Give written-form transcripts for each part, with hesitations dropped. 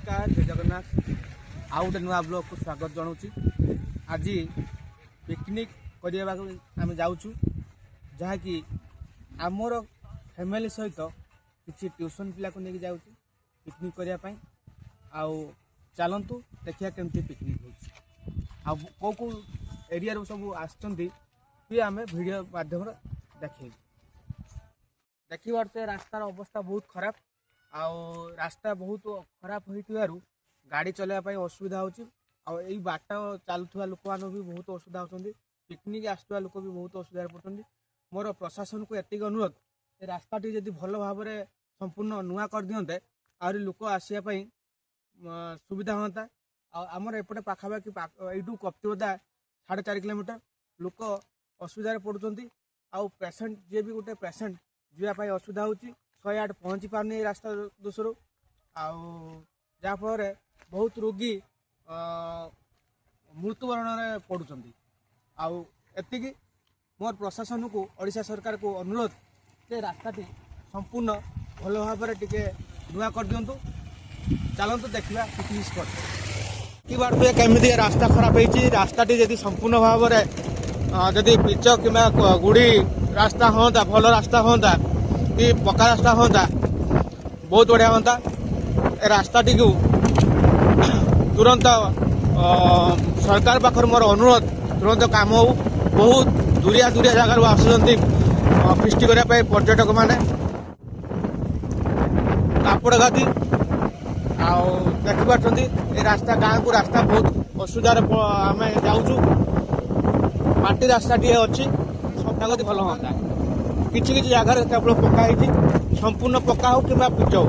नमस्कार जय जगन्नाथ आउ गोटे नुआ ब्लॉग को स्वागत जनाऊँ। आज पिकनिक करने आम जाऊँ जहाँकि आमर फैमिली सहित किसी ट्यूशन पिला को लेकिन जाऊँ पिकनिक करने आउ चलतु देखिए केमती पिकनिक हो कौ एरिया सब आसमें आम भिडियो माध्यम देखिए रास्तार अवस्था बहुत खराब आउ रास्ता बहुत खराब हो गाड़ी चलाइवाई असुविधा होई बाट चलुवा लोक मैंने भी बहुत असुविधा होती पिकनिक आसुवा लोक भी बहुत असुविधा पड़ते। मोर प्रशासन को एतिक अनुरोध ए रास्ताटी जब भल भाव में संपूर्ण नुआ कर दिंते आहरी लोक आसवाई सुविधा हाँ आमर एपटे पाखापाखि यू कप्तिबदा 4.5 किलोमीटर लोक असुविधा पड़ुंट आउ पेसेंट जी भी गोटे पेसेंट जावाई असुविधा होची 108 पहुँची पारनी रास्ता दोषर आफल बहुत रोगी मृत्युवरण में पड़ुंट आती मोर प्रशासन को ओडिशा सरकार को अनुरोध से रास्ताटी संपूर्ण भल भाव में टिके नुआ कर दिंतु। चलतु देखा पिकनिक स्पॉट कि बार केमी रास्ता खराब होती रास्ताटी जदि संपूर्ण भाव में जदि पिच कि गुड़ी रास्ता हाँ भल रास्ता हाँ कि पक्का रास्ता हाँ बहुत बढ़िया हाँ रास्ताटी को तुरंत सरकार पाखर मोर अनुरोध तुरंत काम हो बहुत दूरिया जगार आसुँच फिस्ट करने पर्यटक मैंने कापड़ गादी देखिपे रास्ता गाँव को रास्ता बहुत असुविधार आम जाऊँ माटी रास्ता टे अच्छी सबटा गति भल हाँ किसी जगार केवल पक्का संपूर्ण पक्का हो कि पिच हो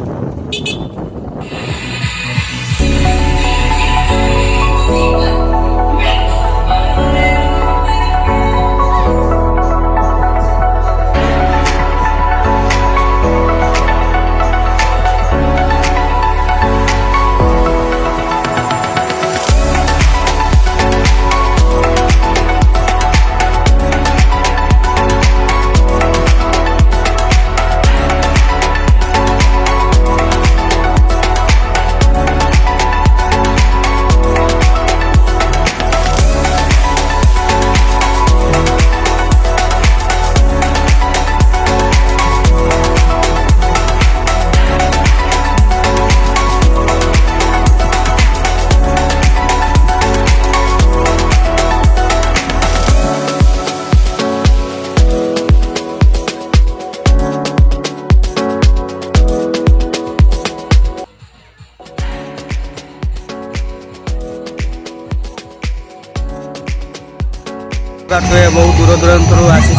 बहुत दूर दूरांतर आसी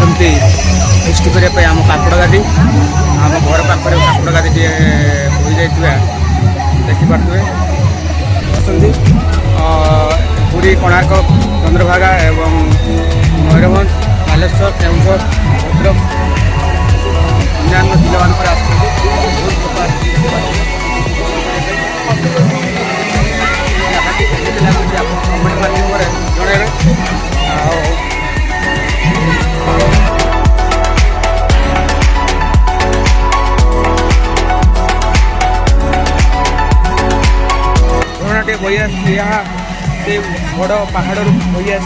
फिस्ट करने आम काकड़ गादी आम घर पाखे काकड़ गादी हो जाइए देखिपे पुरी कोणार्क चंद्रभागा एवं मयूरभंज बालेश्वर केन्दुझर भद्रक अन्य जिला मान कमेंट माध्यम जनइबे झरणाटे बही आसे बड़ पहाड़ बही आ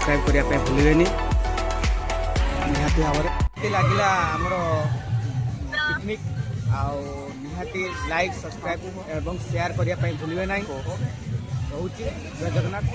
सब्सक्राइब करने भूलें निहाती भाव में लगिला आमर पिकनिक निहाती लाइक सब्सक्राइब एवं शेयर करने भूलें ना रोचे जय जगन्नाथ।